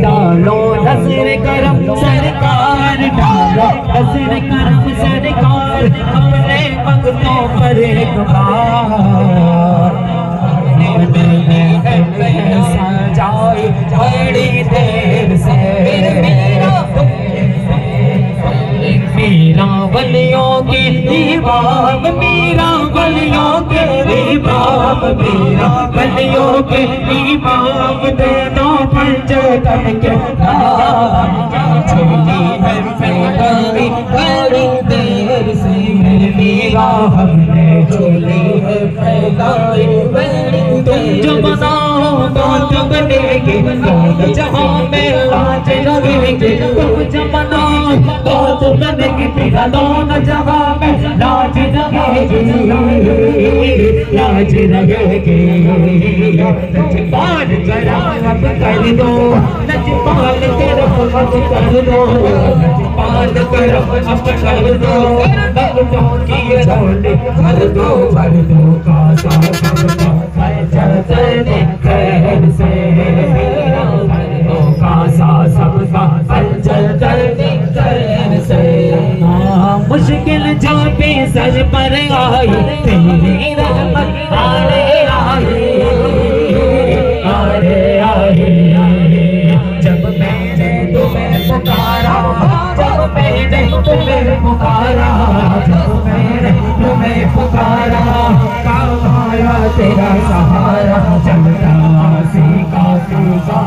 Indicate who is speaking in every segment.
Speaker 1: डालो नजर करम सरकार, डालो नजर करम सरकार, अपने भक्तों पर एक बार सजाई बड़ी देर से। मीरा वलियों के इमाम, मीरा वलियों के इमाम, मीरा वलियों के इमाम, दोनों पंचतन के नाम। छोटी है फैलाई बड़ी देर से मेरे मीरा, हमने झोली है फैलाई बड़ी। तुम जो बनाओ बात बनेगी, दोनों जहां में लाज लगेगी। तुम जो बनाओ बात बनेगी, तेरा दोनों जहां में लाज लगेगी, लाज लगेगी। नजपाल करा अब कर दो, नजपाल करा अब कर दो, नजपाल करा अब कर दो। भक्तों की झोली भर दो, भर दो कासा सबका चलते खैर से। भर दो कासा सबका चलते खैर से। मुश्किल जो भी सर पर आई, तेरी रहमत आरे आई, आरे आई। जब मैंने तुम्हें पुकारा, जब मैंने तुम्हें पुकारा, जब मैंने तुम्हें पुकारा, काम आया तेरा सहारा। चलता सीखा सीखा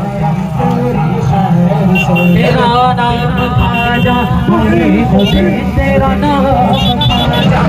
Speaker 1: तेरा नाम आजा, मुझे तेरा नाम आजा,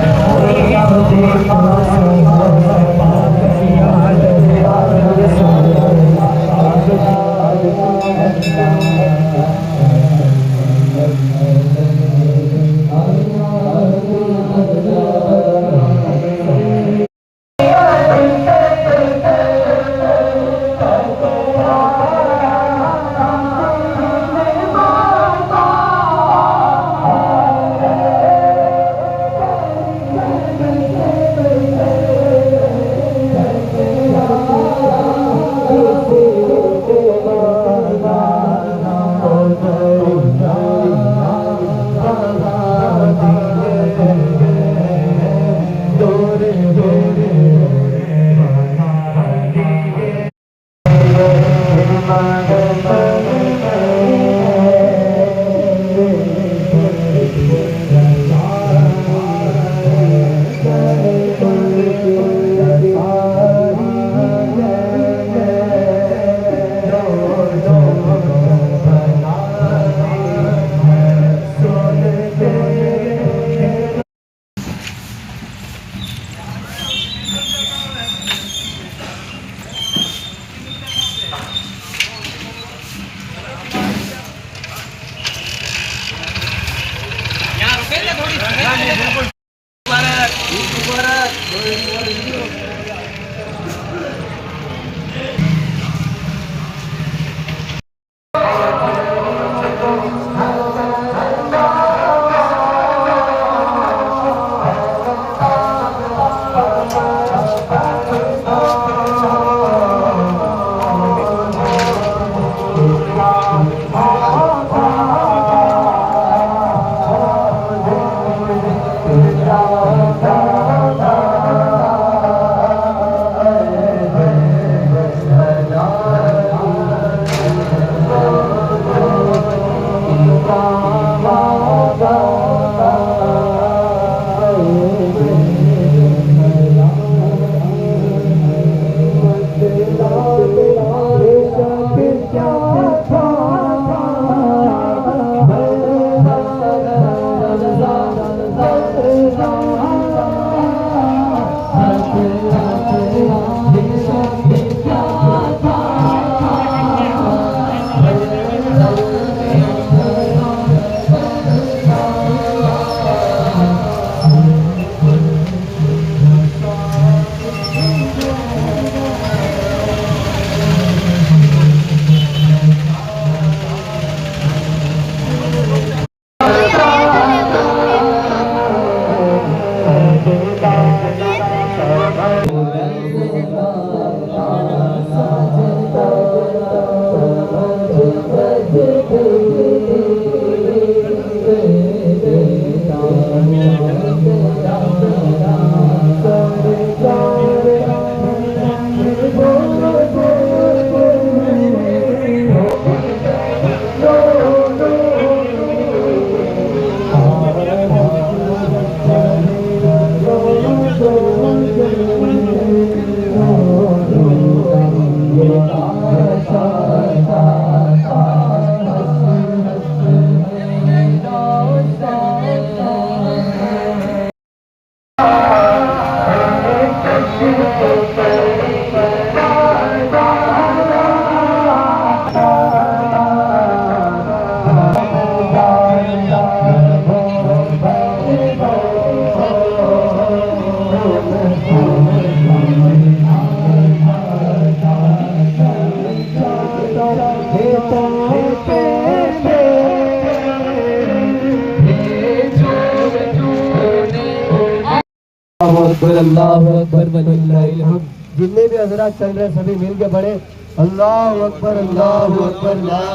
Speaker 1: अकबर अल्लाहु अकबर वलिल्लाहिल हम्द। जितने भी हजरात चल रहे सभी मिल के पढ़े अल्लाहु अकबर ला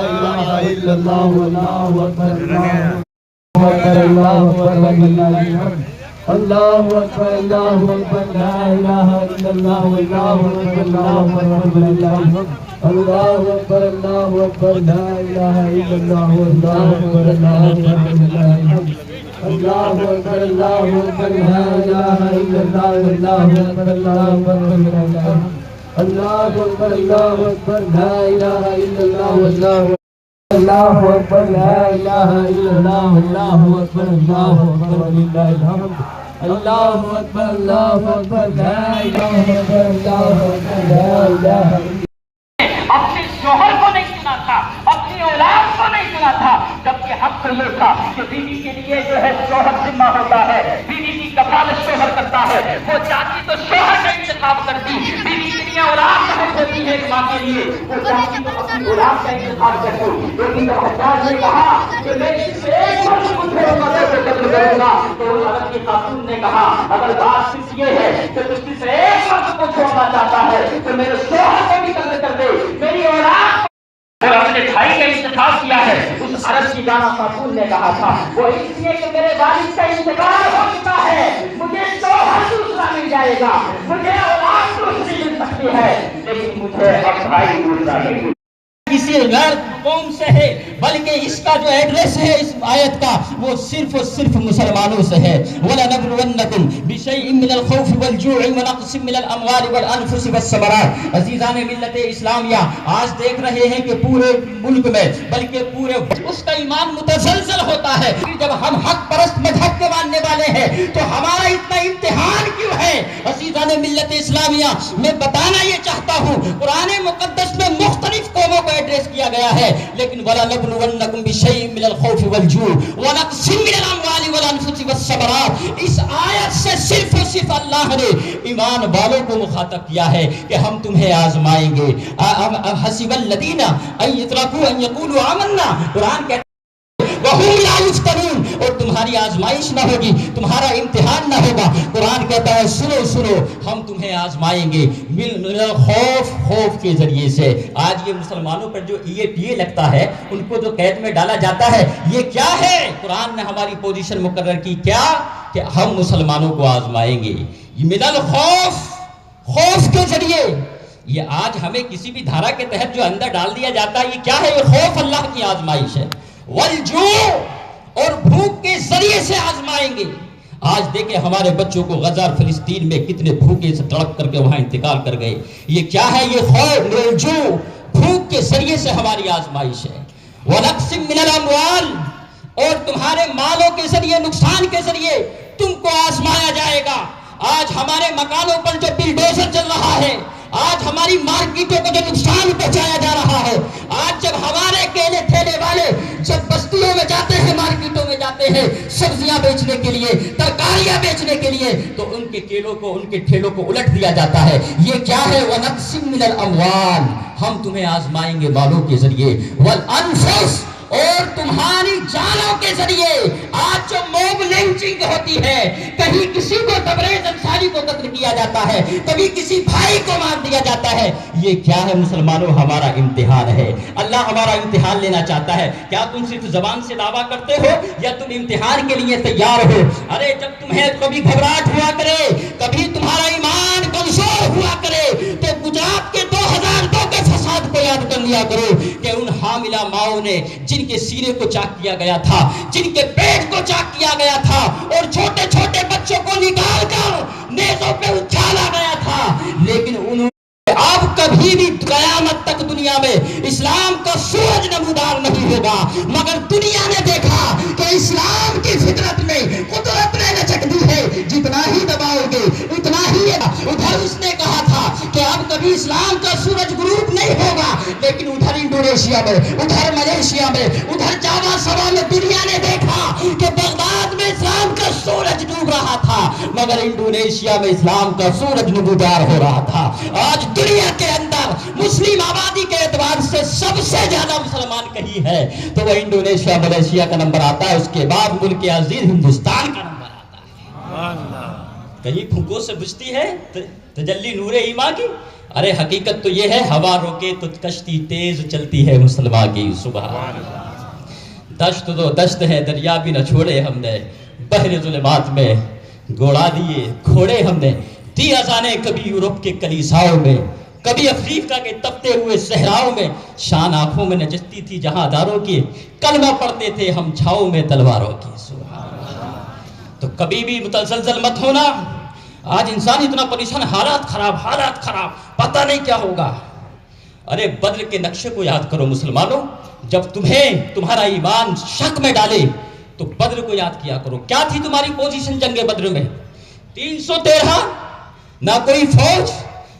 Speaker 1: इलाहा इल्लल्लाह अल्लाहु अकबर अल्लाहु अकबर वलिल्लाहिल हम्द। अल्लाहु अकबर ला इलाहा इल्लल्लाह अल्लाहु अकबर वलिल्लाहिल हम्द। अल्लाहु अकबर ला इलाहा इल्लल्लाह अल्लाहु अकबर वलिल्लाहिल हम्द। अल्लाहु अकबर ला इलाहा इल्लल्लाह अल्लाहु अकबर वलिल्लाहिल हम्द। अल्लाहु अकबर ला इलाहा इल्लल्लाह अल्लाहु अकबर ला इलाहा इल्लल्लाह अल्लाहु अकबर वलिल्लाहिल हम्द। अल्लाहु अकबर ला इलाहा इल्लल्लाह ला इलाहा।
Speaker 2: अपने शोहर को नहीं सुना था, अपनी औलाद को नहीं सुना था, जबकि हक तो ये था कि बीवी के लिए जो है शोहर जिम्मा होता है, बीवी की कफालत शोहर करता है। वो चाहती तो शोहर का इंतखाब करती, बीवी के लिए औलाद नहीं होती है मां के लिए, वो चाहती तो अपनी औलाद का इंतखाब करती। लेकिन जब हज्जाज ने कहा कि मैं सिर्फ एक मर्द को कत्ल करूंगा, तो उस औरत की खातून ने कहा अगर बात सिर्फ ये है कि तू सिर्फ एक मर्द को छोड़ना चाहता है तो मेरे शोहर को भी कत्ल कर दे, मेरी औलाद। और अपने भाई का इंतखाब किया है। उस अरब की गाना खातून ने कहा था वो इसलिए कि मेरे वालिद का इंतकाल हो चुका है, मुझे शोहर दूसरा मिल जाएगा, मुझे औलाद दूसरी मिल सकती है, लेकिन मुझे अब भाई दूसरा नहीं। किसी गैर कौम से है, बल्कि इसका जो एड्रेस है इस आयत का वो सिर्फ और सिर्फ मुसलमानों से है। वला नबलुवन्नकुम बिशैइन मिनल खौफि वल जू'i व नक़्सिम मिनल अमवालि वल अनफुसि वस समरात। अजीज़ान मिल्लत इस्लामिया, आज देख रहे हैं कि पूरे मुल्क में बल्कि पूरे उसका ईमान मुतज़लज़ल होता है कि जब हम हक परस्त मजहब के मानने वाले हैं तो हमारा इतना इम्तिहान क्यों है। अजीज़ान मिल्लत इस्लामिया, मैं बताना ये चाहता हूँ कुरान मुक़द्दस में मुख्तलिफ कौमों को एड्रेस किया गया है, लेकिन वला नबलुवन्नकुम बिशैइन मिनल खौफि वल जू'i व नक़्सिम मिनल अमवालि वल अनफुसि वस समरात। इस आयत से सिर्फ और सिर्फ अल्लाह ने ईमान वालों को मुखातब किया है कि हम तुम्हें आजमाएंगे। हसिबल लदीना अन यतरकू अन यक़ूलू आमन्ना, कुरान कहता वहुम ला युफ्तनून, और तुम्हारी आजमाइश ना होगी, तुम्हारा इम्तिहान ना होगा। कुरान कहता है सुनो सुनो हम तुम्हें आजमाएंगे खौफ के जरिए से। आज ये मुसलमानों पर जो ये लगता है, उनको जो कैद में डाला जाता है, ये क्या है? कुरान ने हमारी पोजीशन मुकर्रर की क्या कि हम मुसलमानों को आजमाएंगे मिनल खौफ के जरिए। ये आज हमें किसी भी धारा के तहत जो अंदर डाल दिया जाता है, ये क्या है? ये खौफ अल्लाह की आजमाइश है। वलजू, और भूख के जरिए से आजमाएंगे। आज देखें हमारे बच्चों को गजा और फिलिस्तीन में कितने भूखे से तड़प करके वहां इंतकाल कर गए। ये क्या है? ये खौफ वलजू, भूख के जरिए से हमारी आजमाइश है। वनक़्सिम मिनल अमवाल, और तुम्हारे मालों के जरिए, नुकसान के जरिए तुमको आजमाया जाएगा। आज हमारे मकानों पर जो बिल्डोजर चल रहा है, आज हमारी मार्केटों को जो नुकसान पहुंचाया जा रहा है, आज जब हमारे केले ठेले वाले जब बस्तियों में जाते हैं, मार्केटों में जाते हैं सब्जियां बेचने के लिए, तरकारियां बेचने के लिए, तो उनके केलों को, उनके ठेलों को उलट दिया जाता है। ये क्या है? वनक़्सिम मिनल अमवाल, हम तुम्हें आजमाएंगे मालों के जरिए, वल अनफुस, और तुम्हारी जानों के जरिए। आज जो मॉब लिंचिंग होती है, कहीं किसी को तबरेज़ अंसारी को कत्ल किया जाता है, कभी किसी भाई को मार दिया जाता है, ये क्या है मुसलमानों? हमारा इम्तिहान है। अल्लाह हमारा इम्तिहान लेना चाहता है। क्या तुम सिर्फ जबान से दावा करते हो या तुम इम्तिहान के लिए तैयार हो? अरे जब तुम्हें कभी घबराहट हुआ करे, कभी तुम्हारा ईमान कमजोर हुआ करे, तो गुजरात के 2002 के फसाद को याद कर लिया करो कि उन हामिला माओ ने जिनके सीने को चाक किया गया था, जिनके पेट को चाक किया गया था, और छोटे छोटे बच्चों को निकाल कर नेज़ों पे उछाला गया था, लेकिन उन्होंने अब कभी भी कयामत तक दुनिया में इस्लाम का सूरज नमूदार नहीं होगा, मगर दुनिया ने देखा कि इस्लाम की फितरत में कुदरत ने लचक दी है, जितना ही दबाओगे उतना ही है। उधर उसने कहा था कि अब कभी इस्लाम का सूरज गुरूब नहीं होगा, लेकिन उधर इंडोनेशिया में, उधर मलेशिया में, उधर जावा सवा में दुनिया ने देखा कि बगदाद में इस्लाम का सूरज डूब रहा था, मगर इंडोनेशिया में इस्लाम का सूरज नमूदार हो रहा था। आज दुनिया के अंदर मुस्लिम आबादी के एतबार से सबसे ज्यादा मुसलमान कहीं है तो वह इंडोनेशिया मलेशिया का नंबर आता है, उसके बाद मुल्क अजीज हिंदुस्तान का नंबर आता है।
Speaker 3: कहीं फूकों से बुझती है तजल्ली नूरे ईमान की। अरे हकीकत तो ये है, हवा रोके तो कश्ती तेज चलती है मुसलमान की। सुबह दश्त तो दश्त है, दरिया भी न छोड़े हमने, बहरे जुल्मात में गोड़ा दिए घोड़े हमने। दी अजाने कभी यूरोप के कलीसाओं में, कभी अफ्रीका के तपते हुए सहराओं में। शान आंखों में नजस्ती थी जहादारों की, कलमा पढ़ते थे हम छाओं में तलवारों की। तो कभी भी मुतसलसल मत होना। आज इंसान इतना परेशान, हालात खराब, पता नहीं क्या होगा। अरे बद्र के नक्शे को याद करो मुसलमानों, जब तुम्हें तुम्हारा ईमान शक में डाले तो बद्र को याद किया करो। क्या थी तुम्हारी पोजीशन जंगे बद्र में? 313, ना कोई फौज,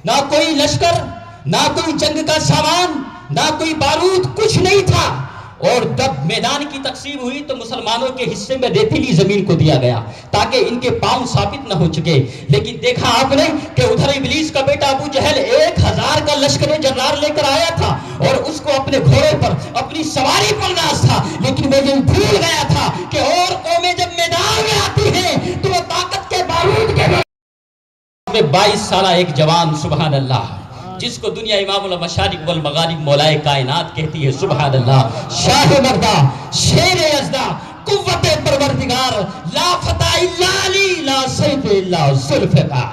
Speaker 3: ना कोई लश्कर, ना कोई जंग का सामान, ना कोई बारूद, कुछ नहीं था। और जब मैदान की तकसीम हुई तो मुसलमानों के हिस्से में रेतीली जमीन को दिया गया ताकि इनके पांव साबित न हो चुके। लेकिन देखा आपने कि उधर इब्लीस का बेटा अबू जहल 1000 का लश्कर जर्रार लेकर आया था और उसको अपने घोड़े पर, अपनी सवारी पर नाज था। लेकिन वो ये भूल गया था कि और कौमें जब मैदान में आती हैं तो वो ताकत के बारूद के 22 साल एक जवान, सुभान अल्लाह, जिसको दुनिया इमामुल मशारिक वल मगारिब मौलाए कायनात कहती है, सुभान अल्लाह। शाह मर्दा, शेर यज़दा, कुव्वते परवरदिगार, ला फता इल्ला अली, ला सैफ इल्ला जुल्फ़िकार।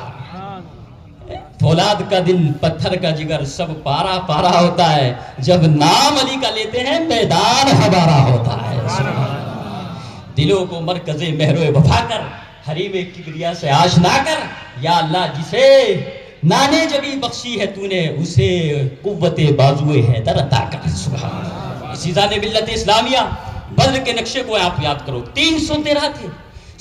Speaker 3: फौलाद का दिल, पत्थर का जिगर, सब पारा पारा होता है। जब नाम अली का लेते हैं मैदान हमारा होता है। दिलों को मरकज़े महरो वफा कर, हरीमे किबरिया से आशना कर। या अल्लाह, जिसे नाने जबी बख्शी है तूने, उसे कुव्वते बाजुए है दर अता कर। सुभान। इसी जाने मिल्लत इस्लामिया बद्र के नक्शे को आप याद करो। 313 थे,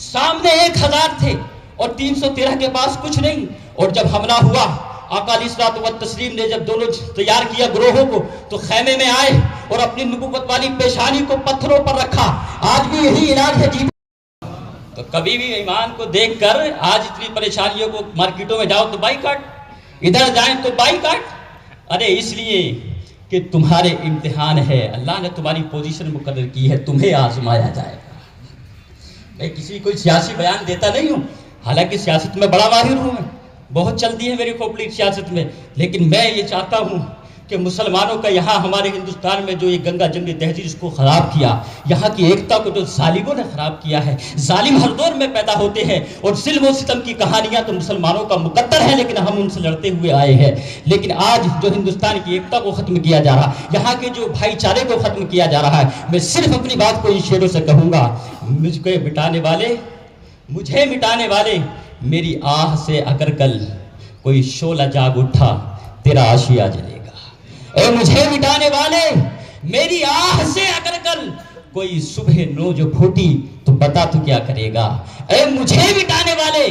Speaker 3: सामने 1000 थे और 313 के पास कुछ नहीं। और जब हमला हुआ, आका अलैहिस्सलात व तस्लीम ने जब दोनों तैयार किया ग्रोहों को, तो खैमे में आए और अपनी नबुव्वत वाली पेशानी को पत्थरों पर रखा। आज भी यही इलाज है जी। तो कभी भी ईमान को देखकर आज इतनी परेशानियों को, मार्केटों में जाओ तो बाइकाट, इधर जाएं तो बाइकाट। अरे इसलिए कि तुम्हारे इम्तिहान है, अल्लाह ने तुम्हारी पोजीशन मुकर्रर की है, तुम्हें आजमाया जाएगा। मैं किसी कोई सियासी बयान देता नहीं हूँ, हालांकि सियासत में बड़ा माहिर हूँ मैं, बहुत चलती है मेरी खोपड़ी सियासत में। लेकिन मैं ये चाहता हूँ कि मुसलमानों का यहाँ हमारे हिंदुस्तान में जो ये गंगा जंगी तहजीब इसको ख़राब किया, यहाँ की एकता को जो जालिमों ने ख़राब किया है। जालिम हर दौर में पैदा होते हैं और ज़ुल्म व सितम की कहानियाँ तो मुसलमानों का मुकद्दर है, लेकिन हम उनसे लड़ते हुए आए हैं। लेकिन आज जो हिंदुस्तान की एकता को ख़त्म किया जा रहा, यहाँ के जो भाईचारे को ख़त्म किया जा रहा है, मैं सिर्फ अपनी बात को इन शेरों से कहूँगा। मुझे मिटाने वाले, मुझे मिटाने वाले, मेरी आह से अगर कल कोई शोला जाग उठा, तेरा आशिया जलेगा। ए मुझे मिटाने वाले, मेरी आह से अगर कल कोई सुबह नोज फूटी तो बता तू क्या करेगा। ए मुझे मिटाने वाले,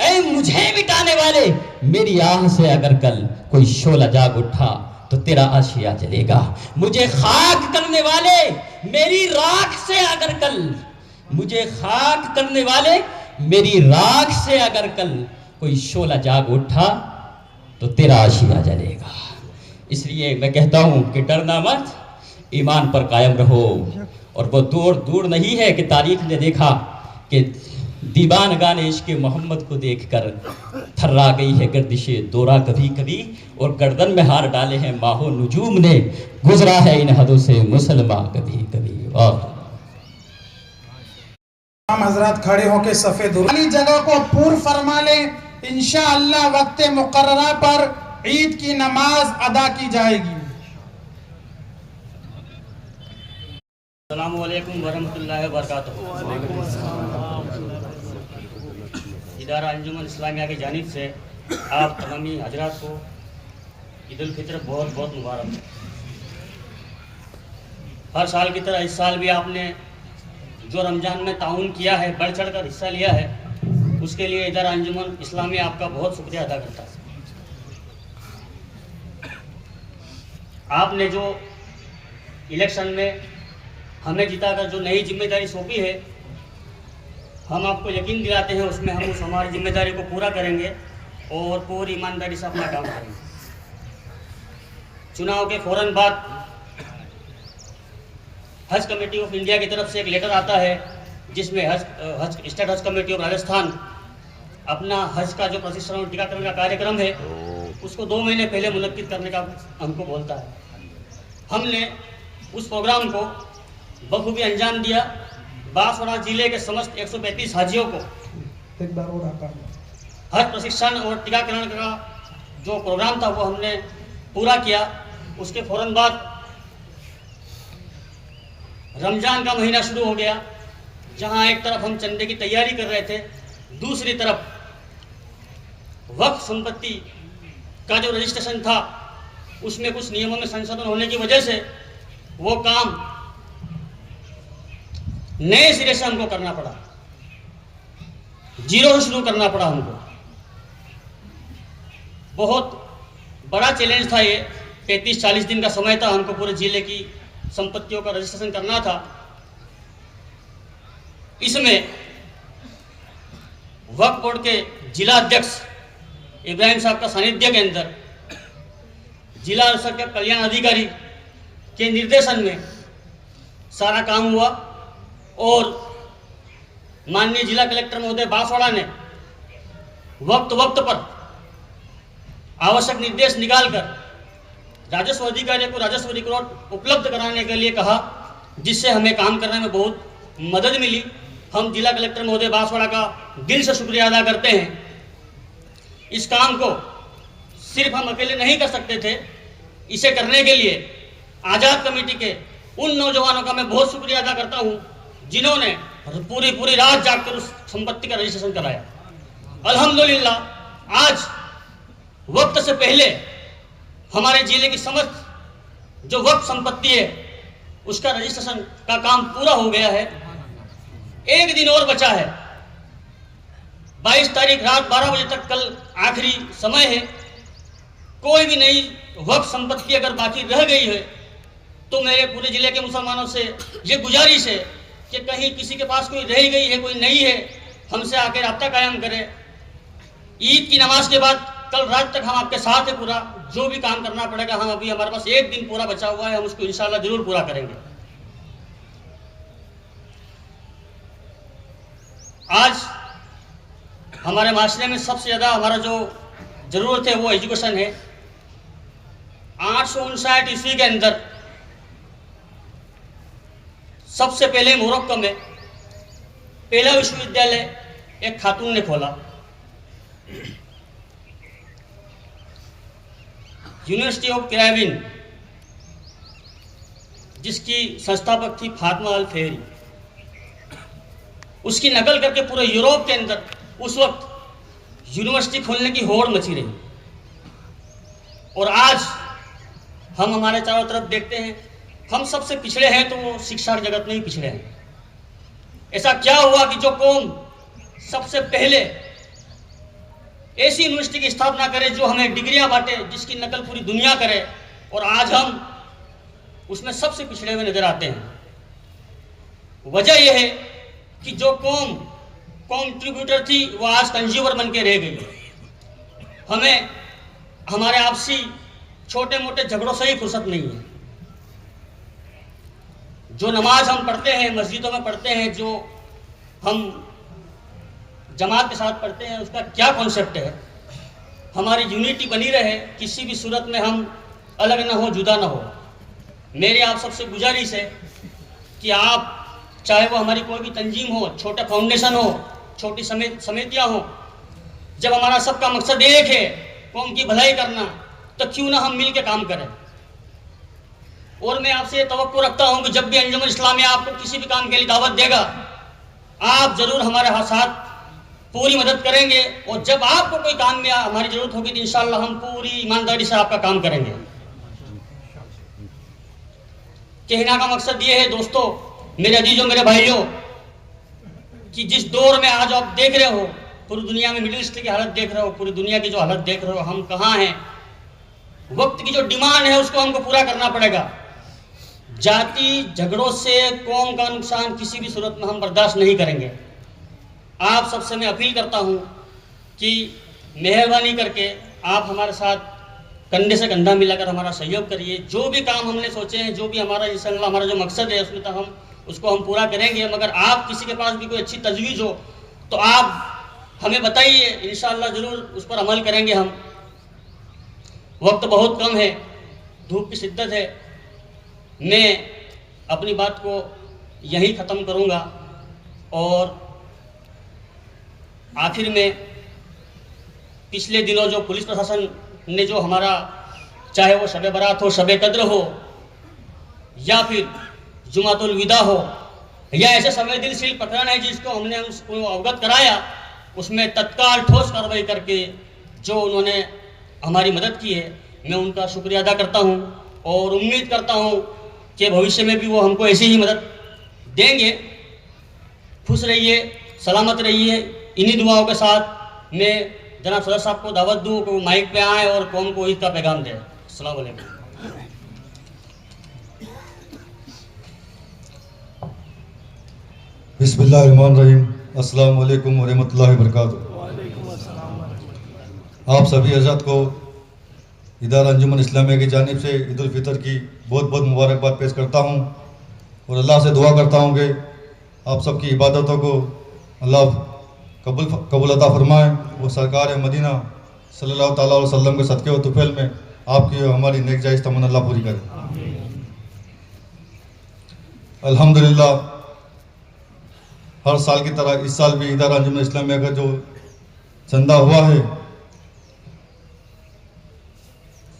Speaker 3: ए मुझे मिटाने वाले, मेरी आह से अगर कल कोई शोला जाग उठा तो तेरा आशिया जलेगा। मुझे खाक करने वाले, मेरी राख से अगर कल, मुझे खाक करने वाले, मेरी राख से अगर कल कोई शोला जाग उठा तो तेरा आशिया जलेगा। इसलिए मैं कहता हूं कि डरना मत, ईमान पर कायम रहो। और वो दूर दूर नहीं है कि तारीख ने देखा कि दीवानगान इश्क़ मोहम्मद को देखकर थर्रा गई है गर्दिशे दौरा कभी कभी, और गर्दन में हार डाले हैं माहो नुजूम ने, गुजरा है इन हदों से मुसलमान कभी कभी।
Speaker 4: हम हजरत खड़े होकर सफेद वाली जगह को पूर्ण फरमा लें। इंशाअल्लाह वक्त मुकर्ररा पर ईद की नमाज अदा की जाएगी।
Speaker 3: अस्सलामु अलैकुम वरहमतुल्लाहि वबरकातुहू। इदारा अंजुमन इस्लामिया की जानिब से आप तमामी हजरात को ईद उल फितर बहुत बहुत मुबारक। हर साल की तरह इस साल भी आपने जो रमज़ान में ताउन किया है, बढ़ चढ़ कर हिस्सा लिया है, उसके लिए इदारा अंजुमन इस्लामिया आपका बहुत शुक्रिया अदा करता है। आपने जो इलेक्शन में हमें जिताकर जो नई जिम्मेदारी सौंपी है, हम आपको यकीन दिलाते हैं उसमें हम उस हमारी जिम्मेदारी को पूरा करेंगे और पूरी ईमानदारी से अपना काम करेंगे। चुनाव के फौरन बाद हज कमेटी ऑफ इंडिया की तरफ से एक लेटर आता है जिसमें स्टेट हज कमेटी ऑफ राजस्थान
Speaker 5: अपना हज का जो प्रशिक्षण और टीकाकरण का कार्यक्रम है उसको 2 महीने पहले मुनक्किद करने का हमको बोलता है। हमने उस प्रोग्राम को बखूबी अंजाम दिया। बांसवाड़ा जिले के समस्त 135 हाजियों को हज प्रशिक्षण और टीकाकरण का जो प्रोग्राम था वो हमने पूरा किया। उसके फौरन बाद रमजान का महीना शुरू हो गया, जहां एक तरफ हम चंदे की तैयारी कर रहे थे, दूसरी तरफ वक्फ संपत्ति का जो रजिस्ट्रेशन था उसमें कुछ नियमों में संशोधन होने की वजह से वो काम नए सिरे से हमको करना पड़ा, जीरो से शुरू करना पड़ा हमको। बहुत बड़ा चैलेंज था ये। 35-40 दिन का समय था, हमको पूरे जिले की संपत्तियों का रजिस्ट्रेशन करना था। इसमें वक्फ बोर्ड के जिला अध्यक्ष इब्राहिम साहब का सानिध्य के अंदर जिला के कल्याण अधिकारी के निर्देशन में सारा काम हुआ और माननीय जिला कलेक्टर महोदय बांसवाड़ा ने वक्त पर आवश्यक निर्देश निकालकर राजस्व अधिकारी को राजस्व रिकॉर्ड उपलब्ध कराने के लिए कहा, जिससे हमें काम करने में बहुत मदद मिली। हम जिला कलेक्टर महोदय बांसवाड़ा का दिल से शुक्रिया अदा करते हैं। इस काम को सिर्फ हम अकेले नहीं कर सकते थे, इसे करने के लिए आज़ाद कमेटी के उन नौजवानों का मैं बहुत शुक्रिया अदा करता हूं जिन्होंने पूरी रात जागकर उस संपत्ति का रजिस्ट्रेशन कराया। अल्हम्दुलिल्लाह आज वक्त से पहले हमारे जिले की समस्त जो वक्फ संपत्ति है उसका रजिस्ट्रेशन का काम पूरा हो गया है। एक दिन और बचा है, 22 तारीख रात 12 बजे तक कल आखिरी समय है। कोई भी नई वक्फ संपत्ति अगर बाकी रह गई है तो मेरे पूरे जिले के मुसलमानों से ये गुजारिश है कि कहीं किसी के पास कोई रह गई है, कोई नहीं है, हमसे आकर राब्ता कायम करें। ईद की नमाज के बाद कल रात तक हम आपके साथ है। पूरा जो भी काम करना पड़ेगा, हम अभी हमारे पास एक दिन पूरा बचा हुआ है, हम उसको इंशाल्लाह जरूर पूरा करेंगे। आज हमारे माशरे में सबसे ज़्यादा हमारा जो ज़रूरत है वो एजुकेशन है। 859 ईस्वी के अंदर सबसे पहले मोरक्को में पहला विश्वविद्यालय एक खातून ने खोला। यूनिवर्सिटी ऑफ कैराबिन, जिसकी संस्थापक थी फातिमा अल फेरी, उसकी नकल करके पूरे यूरोप के अंदर उस वक्त यूनिवर्सिटी खोलने की होड़ मची रही। और आज हम हमारे चारों तरफ देखते हैं, हम सबसे पिछड़े हैं तो वो शिक्षा जगत में ही पिछड़े हैं। ऐसा क्या हुआ कि जो कौम सबसे पहले ऐसी यूनिवर्सिटी की स्थापना करे जो हमें डिग्रियां बांटे, जिसकी नकल पूरी दुनिया करे, और आज हम उसमें सबसे पिछड़े हुए नजर आते हैं। वजह यह है कि जो कौम कॉन्ट्रीब्यूटर थी वो आज कंज्यूमर बन के रह गई। हमें हमारे आपसी छोटे मोटे झगड़ों से ही फुर्सत नहीं है। जो नमाज हम पढ़ते हैं, मस्जिदों में पढ़ते हैं, जो हम जमात के साथ पढ़ते हैं, उसका क्या कॉन्सेप्ट है? हमारी यूनिटी बनी रहे, किसी भी सूरत में हम अलग ना हो, जुदा ना हो। मेरी आप सबसे गुजारिश है कि आप, चाहे वो हमारी कोई भी तंजीम हो, छोटा फाउंडेशन हो, छोटी समितियां हो, जब हमारा सबका मकसद एक है कौम की भलाई करना, तो क्यों ना हम मिल के काम करें। और मैं आपसे ये तवक्को रखता हूं कि जब भी अंजुमन इस्लामिया आपको किसी भी काम के लिए दावत देगा, आप जरूर हमारे साथ पूरी मदद करेंगे। और जब आपको कोई काम में हमारी जरूरत होगी तो इंशाअल्लाह हम पूरी ईमानदारी से आपका काम करेंगे। कहना का मकसद ये है दोस्तों, मेरे अजीजों, मेरे भाइयों, कि जिस दौर में आज आप देख रहे हो, पूरी दुनिया में मिडिल ईस्ट की हालत देख रहे हो, पूरी दुनिया की जो हालत देख रहे हो, हम कहाँ हैं, वक्त की जो डिमांड है उसको हमको पूरा करना पड़ेगा। जाति झगड़ों से कौम का नुकसान किसी भी सूरत में हम बर्दाश्त नहीं करेंगे। आप सबसे मैं अपील करता हूं कि मेहरबानी करके आप हमारे साथ कंधे से कंधा मिलाकर हमारा सहयोग करिए। जो भी काम हमने सोचे हैं, जो भी हमारा इंशाअल्लाह हमारा जो मकसद है उसमें तक हम उसको हम पूरा करेंगे। मगर आप किसी के पास भी कोई अच्छी तजवीज़ हो तो आप हमें बताइए, इंशाअल्लाह ज़रूर उस पर अमल करेंगे हम। वक्त बहुत कम है, धूप की शिद्दत है। मैं अपनी बात को यहीं ख़त्म करूँगा और आखिर में पिछले दिनों जो पुलिस प्रशासन ने जो हमारा, चाहे वो शब बारात हो, शब कद्र हो, या फिर जुमातुल विदा हो, या ऐसे संवेदनशील प्रकरण है जिसको हमने उसको अवगत कराया, उसमें तत्काल ठोस कार्रवाई करके जो उन्होंने हमारी मदद की है, मैं उनका शुक्रिया अदा करता हूं और उम्मीद करता हूं कि भविष्य में भी वो हमको ऐसी ही मदद देंगे। खुश रहिए, सलामत रहिए। इन्हीं दुआओं के साथ मैं जनाब सदर साहब को दावत दूँ कि वो माइक पे आए और कौम को ईद का पैगाम दें। अस्सलाम वालेकुम।
Speaker 6: बिस्मिल्लाहिर्रहमानिर्रहीम। अस्सलाम वालेकुम व रहमतुल्लाहि व बरकातुहू। आप सभी हज़रात को इदारा अंजुमन इस्लामिया की जानिब से ईद उल फितर की बहुत बहुत मुबारकबाद पेश करता हूँ और अल्लाह से दुआ करता हूँ कि आप सबकी इबादतों को अल्लाह कबूल अता फरमाए। वो सरकार मदीना सल्लल्लाहु ताला अलैहि वसल्लम के सदक़े व तुफ़ैल में आपकी और हमारी नेक जायज़ तमन्ना अल्लाह पूरी करे। अल्हम्दुलिल्लाह, हर साल की तरह इस साल भी इदारा अंजुमन इस्लामिया का जो चंदा हुआ है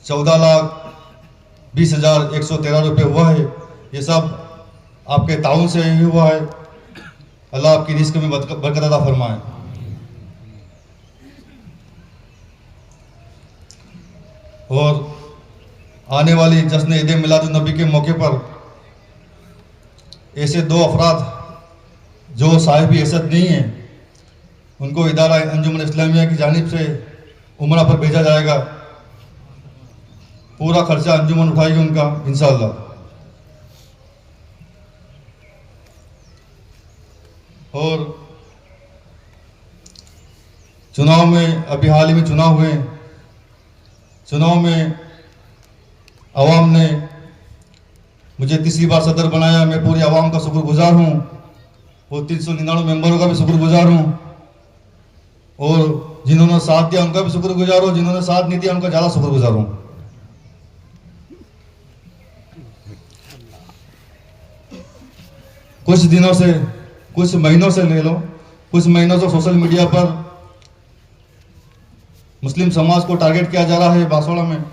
Speaker 6: 14,20,113 रुपये हुआ है। ये सब आपके ताउन से ही हुआ है। अल्लाह आपकी रिस्क में बरकत अता फरमाए। और आने वाली जश्न ईद मिलादुन नबी के मौके पर ऐसे दो अफराद जो साहिब हैसियत नहीं है, उनको इदारा अंजुमन इस्लामिया की जानिब से उमरा पर भेजा जाएगा। पूरा खर्चा अंजुमन उठाएगी उनका इंशाअल्लाह। और चुनाव में, अभी हाल ही में चुनाव हुए, चुनाव में आवाम ने मुझे तीसरी बार सदर बनाया। मैं पूरी आवाम का शुक्रगुजार हूँ और 399 मेंबरों का भी शुक्रगुजार हूँ और जिन्होंने साथ दिया उनका भी शुक्रगुजार हूँ, जिन्होंने साथ नहीं दिया उनका ज़्यादा शुक्रगुजार हूँ। कुछ दिनों से, कुछ महीनों से ले लो, कुछ महीनों से सोशल मीडिया पर मुस्लिम समाज को टारगेट किया जा रहा है। बांसवाड़ा में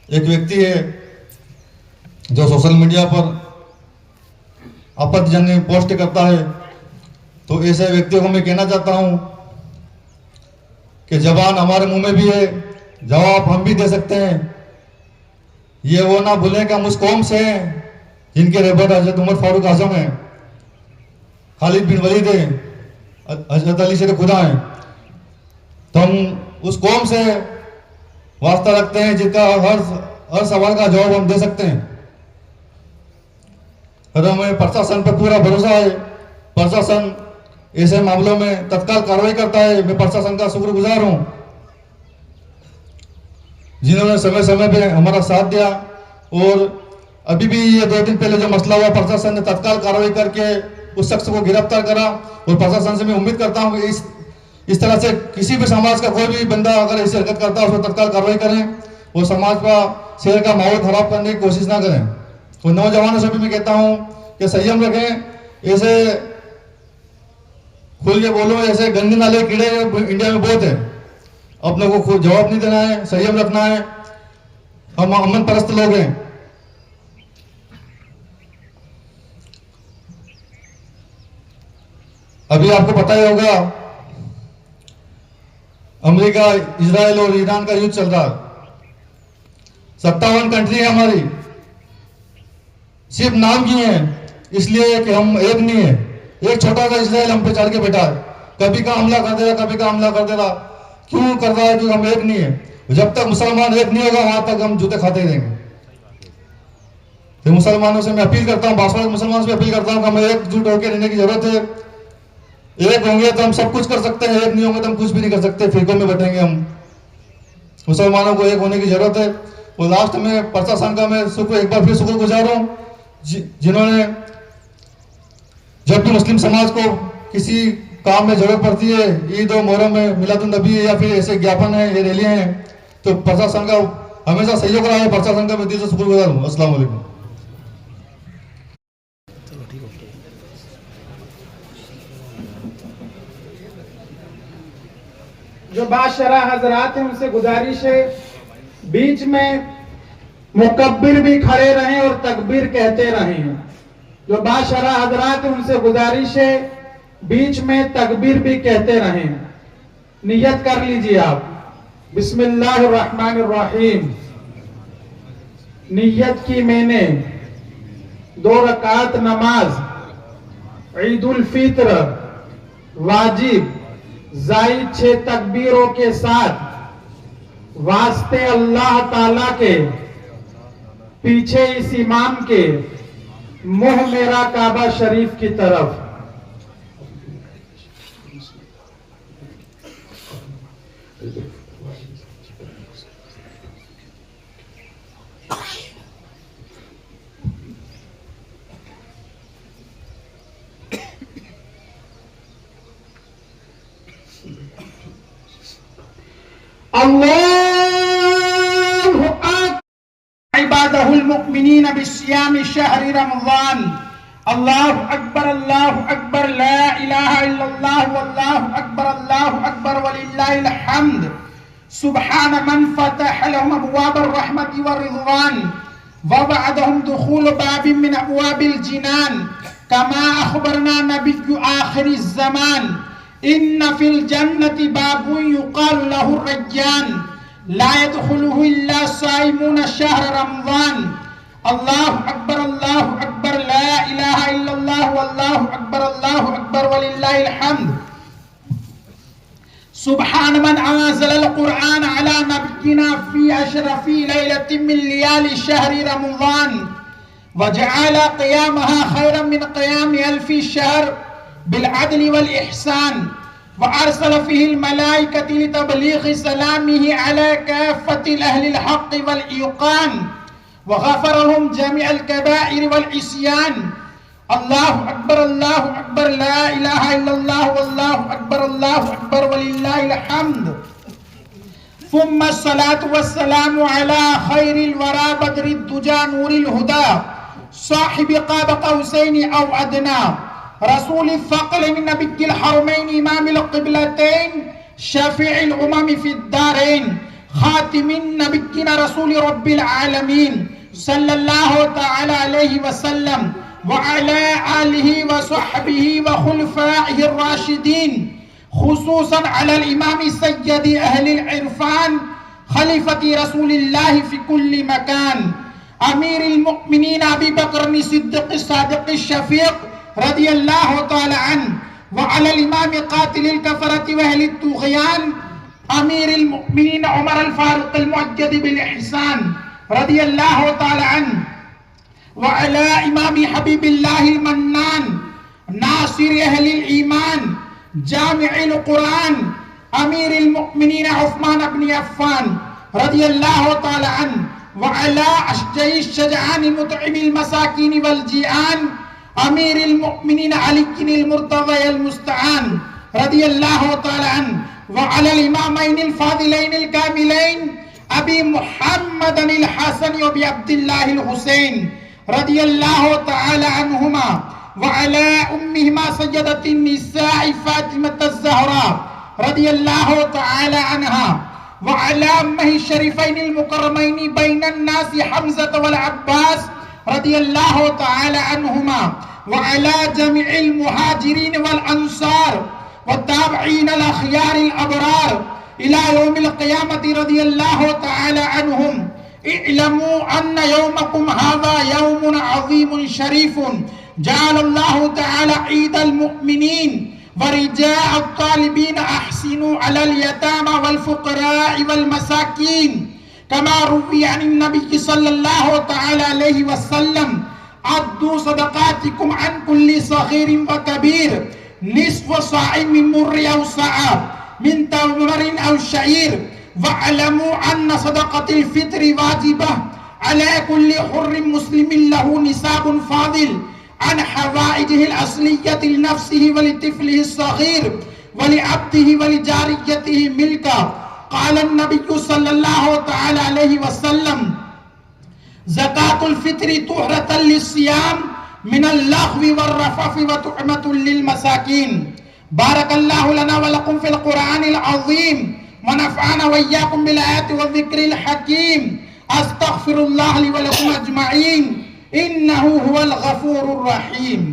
Speaker 6: एक व्यक्ति है जो सोशल मीडिया पर आपत्तिजनक पोस्ट करता है। तो ऐसे व्यक्तियों को मैं कहना चाहता हूं कि जबान हमारे मुंह में भी है, जवाब हम भी दे सकते हैं। ये वो ना भूलें कि हम उस कौम से हैं जिनके रहबर हजरत उमर फारूक आजम हैं, खालिद बिन वलीद हैं, हजरत अली शेर खुदा हैं। तो हम उस कौम से वास्ता रखते हैं जिनका हर सवाल का जवाब हम दे सकते हैं। और हमें प्रशासन पर पूरा भरोसा है। प्रशासन ऐसे मामलों में तत्काल कार्रवाई करता है। मैं प्रशासन का शुक्रगुजार हूं जिन्होंने समय समय पे हमारा साथ दिया। और अभी भी ये 2 दिन पहले जो मसला हुआ, प्रशासन ने तत्काल कार्रवाई करके उस शख्स को गिरफ्तार करा। और प्रशासन से मैं उम्मीद करता हूं कि इस तरह से किसी भी समाज का कोई भी बंदा अगर ऐसी हरकत करता है, उसको तत्काल कार्रवाई करें और समाज का, शहर का माहौल खराब करने की कोशिश ना करें। तो नौजवानों से भी मैं कहता हूं कि संयम रखें। ऐसे खुल के बोलो, ऐसे गंदे नाले कीड़े इंडिया में बहुत है। अपने को खुद जवाब नहीं देना है, संयम रखना है। हम अमन परस्त लोग हैं। अभी आपको पता ही होगा, अमेरिका, इजराइल और ईरान का युद्ध चल रहा है। 57 कंट्री है हमारी, सिर्फ नाम की है, इसलिए कि हम एक नहीं है। एक छोटा सा इजराइल हम पे चढ़ के बैठा है, कभी का हमला कर दे रहा, कभी का हमला कर दे रहा। क्यों कर रहा है? क्योंकि हम एक नहीं है। जब तक मुसलमान एक नहीं होगा, वहां तक हम जूते खाते रहेंगे। तो मुसलमानों से मैं अपील करता हूँ, बांसवाड़ा मुसलमानों से अपील करता हूँ कि हमें एकजुट होकर रहने की जरूरत है। एक होंगे तो हम सब कुछ कर सकते हैं, एक नहीं होंगे तो हम कुछ भी नहीं कर सकते। फिरकों में बैठेंगे हम। मुसलमानों को एक होने की जरूरत है। और लास्ट में प्रशासन का मैं एक बार फिर शुक्रगुजार हूं जिन्होंने जब भी मुस्लिम समाज को किसी काम में जरूरत पड़ती है, ईद और मोहर्रम में, मिलादुन नबी है या फिर ऐसे ज्ञापन है, ये रैलियाँ हैं, तो प्रशासन का हमेशा सहयोग रहा है। प्रशासन का मैं दिल से शुक्रगुजार हूँ। अस्सलाम वालेकुम।
Speaker 4: जो बादशाह हजरात हैं उनसे गुजारिश है बीच में मुकब्बिर भी खड़े रहें और तकबीर कहते रहें। जो बादशाह हजरात हैं उनसे गुजारिश है बीच में तकबीर भी कहते रहें। नियत कर लीजिए आप। बिस्मिल्लाहिर्रहमानिर्रहीम। नियत की मैंने 2 रकात नमाज ईद उल फित्र वाजिब जायद 6 तकबीरों के साथ वास्ते अल्लाह ताला के पीछे इस इमाम के मुंह मेरा काबा शरीफ की तरफ। अल्लाहु अकबर इबादहुल मुमिनीन बिसियाम शहर रमजान। अल्लाहु अकबर ला इलाहा इल्लल्लाह वल्लाहु अकबर वलिल्लाहिल हम्द। सुब्हान मन फतह लहुम अबवाबर रहमति व रिज़वान व वअदहुम दुखूल बाबिन मिन अबवाबिल जिनान कमा अखबरना नबिय्यु आखिरिज़ ज़मान। इन्न फिल जन्नति बाबुन युक़ालु लहु रय्यान ला यदखुलुहु इल्ला साइमून शहर रमज़ान। अल्लाहु अकबर ला इलाहा इल्लल्लाह वल्लाहु अकबर वलिल्लाहिल हम्द। सुब्हान मन अनज़लल कुरआन अला नबिय्यिना फी अशरफी लैलतिन मिन लियाली शहरि रमज़ान व जअला क़ियामहा खैरन मिन क़ियामि अल्फि शहर बिलअदल वल इहसान व अरसल फीहिल मलाइकति लितबलीग़ि सलामिही अला काफ़्फ़ति अहलिल हक़्क़ि वल ईक़ान व गफ़र लहुम जमीअल कबाइर वल इस्यान। अल्लाहु अकबर ला इलाहा इल्लल्लाह वल्लाहु अकबर वलिल्लाहिल हम्द। सुम्मा अस्सलातु वस्सलामु अला खैरिल वरा बदरिद दुजा नूरिल हुदा साहिबि क़ाब क़ौसैनि औ अदना रसूल फ़क़ल नबिय्यिल हरमैन इमामिल क़िबलतैन शफ़ीइल उमम फ़िद दारैन ख़ातिमिन नबिय्यिन रसूल रब्बिल आलमीन सल्लल्लाहु तआला अलैहि वसल्लम व अला आलिहि व सहबिहि व खुलफ़ाइहिर राशिदीन खुसूसन अलल इमाम सय्यदी अहलिल इरफ़ान खलीफ़ती रसूलिल्लाहि फ़ी कुल्ली मकान अमीरुल मुमिनीन अबी बकर सिद्दीक़ सादिक़ शफ़ीक़ रज़ियल्लाहु तआला अन्हु व अलल इमाम क़ातिलिल कफ़रति व अहलित तुग़यान अमीरुल मुमिनीन उमर अल फ़ारूक़ अल मुअज्जद बिल इहसान रज़ियल्लाहु तआला अन्हु व अला इमाम हबीबिल्लाहिल मन्नान नासिर अहलिल ईमान जामिउल कुरान अमीरुल मुमिनीन उस्मान इब्न अफ़्फ़ान रज़ियल्लाहु तआला अन्हु व अला अशजई शजआन मुतइमिल मसाकीन वल जिआन अमीरुल मुमिनीन अलील मुर्तज़ा अल मुस्तआन रज़ियल्लाहु तआला अन्हु व अलल इमामैनिल फादिलैनिल कामिलैन अबी मुहम्मदन अल हसन व अबी अब्दुल्लाहिल हुसैन रज़ियल्लाहु तआला अन्हुमा व अला उम्मिहिमा सय्यदतिन निसाइ फातिमतुज़ ज़हरा रज़ियल्लाहु तआला अन्हा व अला अम्मिहि शरीफैनिल मुकर्रमैन बैनन नासि हम्ज़ा वल अब्बास रज़ियल्लाहु तआला अन्हुमा व अला जमीइल मुहाजिरीन वल अंसार व ताबिईन अल अख़यारिल अबरार इला यौमिल क़ियामति रज़ियल्लाहु तआला अन्हुम। इअलमू अन्न यौमकुम हाज़ा यौमुन अज़ीमुन शरीफुन जअलल्लाहु तआला ईदल मुमिनीन व रिजाअत तालिबीन अहसिनु अलल यतामा वल फुक़राइ वल मसाकीन कमा रुविया अन नबी सल्लल्लाहु तआला अलैहि वसल्लम अद्दू सदक़ातिकुम अन कुल्ली सग़ीरिन व कबीर निस्फ़ साइन मिन मुर्रि औ सआ मिन तमरिन औ शईर वअलमू अन्न सदक़तिल फ़ित्री वाजिबह अला कुल्ली हुर्रिन मुस्लिमिन लहू निसाबुन फ़ादिल अन हवाइजिहिल असलियति लिनफ्सिहि व लितिफ्लिहि अस्सगीर व लिअब्दिहि व लिजारियतिहि मिल्का क़ाल अन्नबिय्यु सल्लल्लाहु तआला अलैहि वसल्लम ज़कातुल फित्री तुहरतल लिस्सियाम मिनल लग़्वी वर्रफ़फ़ि व तुअमतुल लिल मसाकीन। बारकल्लाहु लना व लकुम फ़िल क़ुरआनिल अज़ीम व नफ़अना व इय्याकुम बिल आयाति व ज़िक्रिल हकीम। अस्तग़फ़िरुल्लाह ली व लकुम अजमईन इन्नहु हुवल गफ़ूरुर रहीम।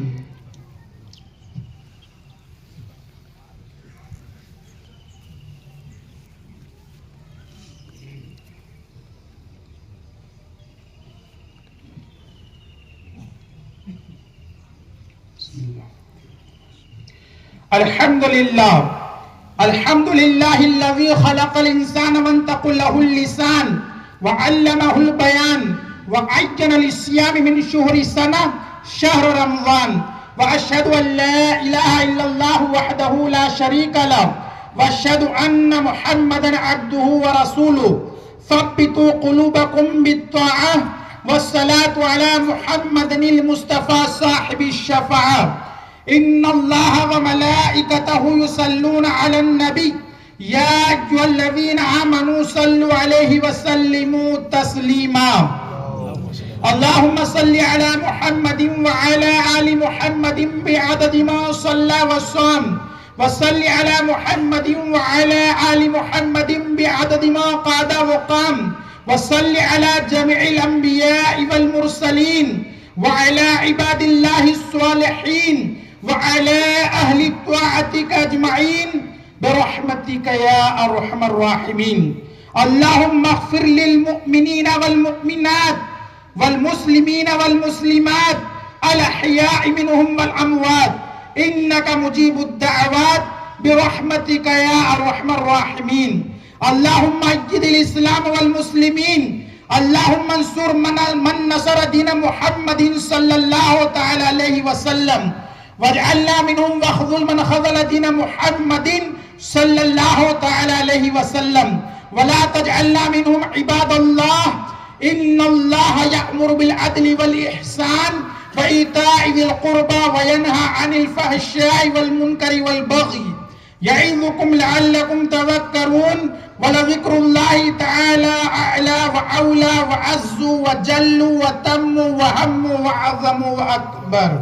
Speaker 4: अल्हम्दुलिल्लाह अल्हम्दुलिल्लाहिल्लज़ी खलक़ल इंसान वंतक़ा लहुल लिसान व अल्लमहुल बयान व अय्यना लिस्सियाम मिन शुहरी सना शहर रमज़ान व अशहदु अन ला इलाहा इल्लल्लाह वहदहु ला शरीका लह व अशहदु अन्न मुहम्मदन अब्दुहु व रसूलुहु सब्बितू क़ुलूबकुम बित्ताअह वस्सलातु अला मुहम्मदिनिल मुस्तफ़ा साहिबिश शफ़ाअह। इन्नल्लाह व मलाइकतहु युसल्लूना अलन नबी या अय्युहल्लज़ीना आमनू सल्लु अलैहि व सल्लिमू तस्लीमा। अल्लाहुम्मा सल्लि अला मुहम्मदिन व अला आलि मुहम्मदिन बिअददि मा सल्ला व साम व सल्लि अला मुहम्मदिन व अला आलि मुहम्मदिन बिअददि मा क़ादा व क़ाम व सल्लि अला जमीइल अंबिया'i वल मुरसलीन व अला इबादिल्लाहिस सालिहीन व अला अहली त्वाअतिक अजमईन बिरहमतिक या अरहमर राहिमीन। अल्लाहुम्मा अग़फ़िर लिल मुअ्मिनीना वल मुअ्मिनात वल मुस्लिमीना वल मुस्लिमात अल अहयाइ मिनहुम वल अमवात इन्नका मुजीबुद दअवात बिरहमतिक या अरहमर राहिमीन। अल्लाहुम्मा अय्यिदिल इस्लाम वल मुस्लिमीन। अल्लाहुम्मा अंसुर मन नसर दीन मुहम्मदिन सल्लल्लाहु तआला अलैहि वसल्लम वजअलना मिनहुम वख़ज़ुल मन ख़ज़ल दीन मुहम्मदिन सल्लल्लाहु तआला अलैहि वसल्लम वला तजअलना मिनहुम इबादल्लाह इन्नल्लाह यअमुरु बिल अदलि वल इहसान व ईताइ ज़िल क़ुरबा व यनहा अनिल फ़हशाइ वल मुनकरि वल बग़ी यईज़ुकुम लअल्लकुम तज़क्करून व लज़िक्रुल्लाहि तआला अअला व औला व अज़्ज़ु व जल्लु व तम्मु व हम्मु व अज़मु व अकबर।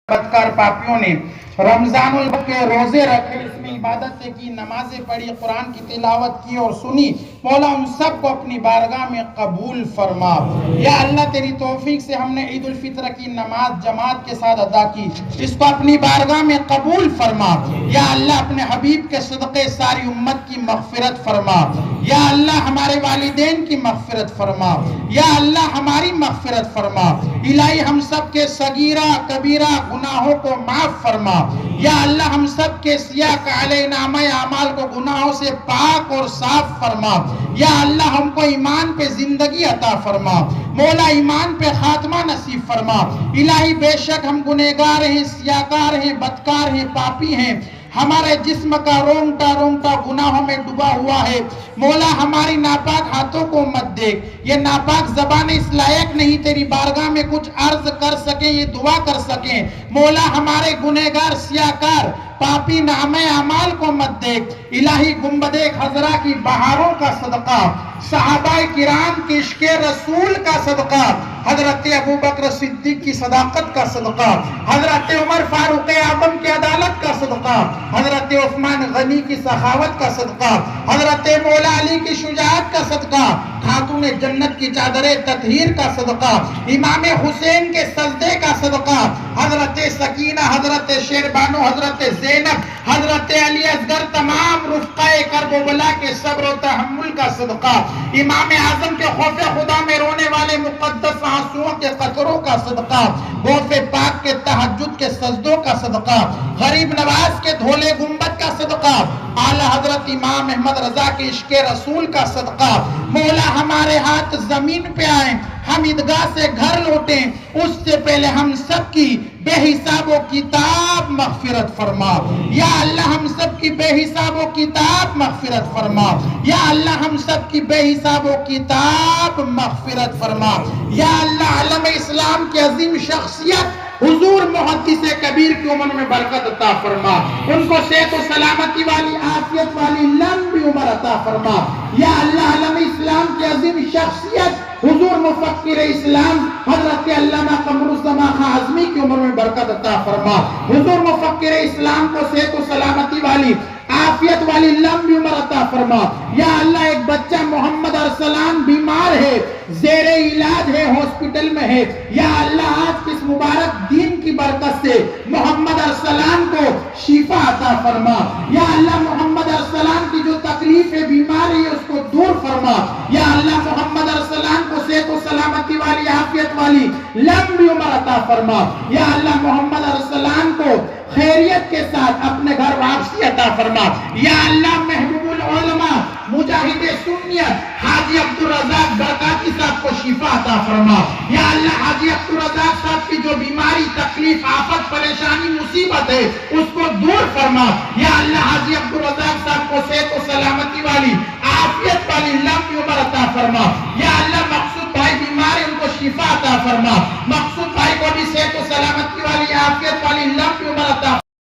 Speaker 4: बदकार पापियों ने रमजानुल के रोजे रखे, इसमें इबादतें की, नमाजें पढ़ी, कुरान की तिलावत की और सुनी। मौला उन सब को अपनी बारगाह में कबूल फरमा। या अल्लाह तेरी तौफीक से हमने ईद उल फित्र की नमाज जमात के साथ अदा की, इसको अपनी बारगाह में कबूल फरमा। या अल्लाह अपने हबीब के सदक़े सारी उम्मत की मग़फ़िरत फरमा। या अल्लाह हमारे वालिदैन की मग़फ़िरत फरमा। या अल्लाह हमारी मग़फ़िरत फरमा। इलाही हम सब के सगीरा कबीरा गुनाहों को माफ़ फरमा। या अल्लाह हम सब के सिया काले नामे अमाल को गुनाहों से पाक और साफ फरमा। या अल्लाह हमको ईमान पे जिंदगी अता फरमा। मौला ईमान पे खात्मा नसीब फरमा। इलाही बेशक हम गुनहगार हैं, सियाकार हैं, बदकार हैं, पापी हैं। हमारे जिस्म का रोंगटा रोंगटा गुनाहों में डूबा हुआ है। मौला हमारी नापाक हाथों को मत देख, ये नापाक ज़बान इस लायक नहीं तेरी बारगाह में कुछ अर्ज कर सके, ये दुआ कर सके। मौला हमारे गुनहगार सियाकार पापी नामे अमाल को मत देख। इलाही गुंबदे खजरा की बहारों का सदका, सहाबाए किराम के इश्क़े रसूल का सदका, हजरत अबू बकर सिद्दीक की सदाकत का सदका, हजरत उमर फारूक आज़म की अदालत का सदका, हजरत उस्मान गनी की सखावत का सदका, हजरत मौला अली की शुजाअत का सदका, खातून जन्नत की चादरे ततहीर का सदका, इमाम हुसैन के सजदे का सदका, हजरत सकीना, हजरत शेरबानो, हजरत ज़ैनब, हजरत अली असगर, तमाम रुफ़क़ाए करबला के सब्र और तहम्मुल का सदका, इमाम आज़म के खौफ़े खुदा में रोने वाले मुक़द्दस आंसुओं के कतरों का सदका, गौसे पाक के तहज्जुद के सजदों का सदका, गरीब नवाज के धोले गुंबद का सदका, आला हजरत इमाम अहमद रजा के इश्क़े रसूल का सदका। मौला हमारे हाथ जमीन पे आए, हम ईदगाह से घर लौटें, उससे पहले हम सब की बेहिसाबो किताब मगफिरत फरमा। या अल्लाह हम सब की बेहिसाबो किताब मगफिरत फरमा। या अल्लाह हम सब की बेहिसाबो किताब मगफिरत फरमा। या अल्लाह आलम इस्लाम की अजीम शख्सियत हुजूर मुहद्दिस कबीर की उम्र में बरकत अता फरमा। उनको सेहत और सलामती वाली आफियत वाली लंबी उम्र अता फरमा। या अल्लाह आलम इस्लाम की अजीम शख्सियत हुजूर मुफक्किर इस्लाम हजरत अल्लामा कमरुज़्ज़मा खां आज़मी की उम्र में बरकत अता फरमा। हुजूर मुफक्किर इस्लाम को सेहत और सलामती वाली आफियत वाली लंबी उम्र अता फरमा। या अल्लाह एक बच्चा मोहम्मद अरसलान बीमार है, ज़ेरे इलाज है, हॉस्पिटल में है। या अल्लाह आज किस मुबारक दीन की बरकत से मोहम्मद अरसलान को शिफा अता फरमा। या अल्लाह मोहम्मद अरसलान की जो तकलीफ है, बीमारी है, उसको दूर फरमा। या अल्लाह मोहम्मद अरसलान को सेहत और सलामती वाली आफियत वाली लंबी उम्र अता फरमा। या अल्लाह मोहम्मद अरसलान को खैरियत के साथ अपने घर वापसी अता फरमा। या अल्लाह महबूबुल उलमा मुजाहिद सुन्नियत हाजी अब्दुल रज़ाक बरकाती साहब को शिफा अता फरमा। या अल्लाह हाजी अब्दुल रज़ाक साहब की जो बीमारी, तकलीफ, आफत, परेशानी, मुसीबत है, उसको दूर फरमा। या अल्लाह हाजी अब्दुल रज़ाक साहब को सेहत और सलामती वाली आफियत वाली लंबी उम्र अता फरमा। या अल्लाह मकसूद भाई बीमार है, उनको शिफा अता फरमा। मकसूद भाई को भी सेहत और सलामती वाली आफियत वाली लंबी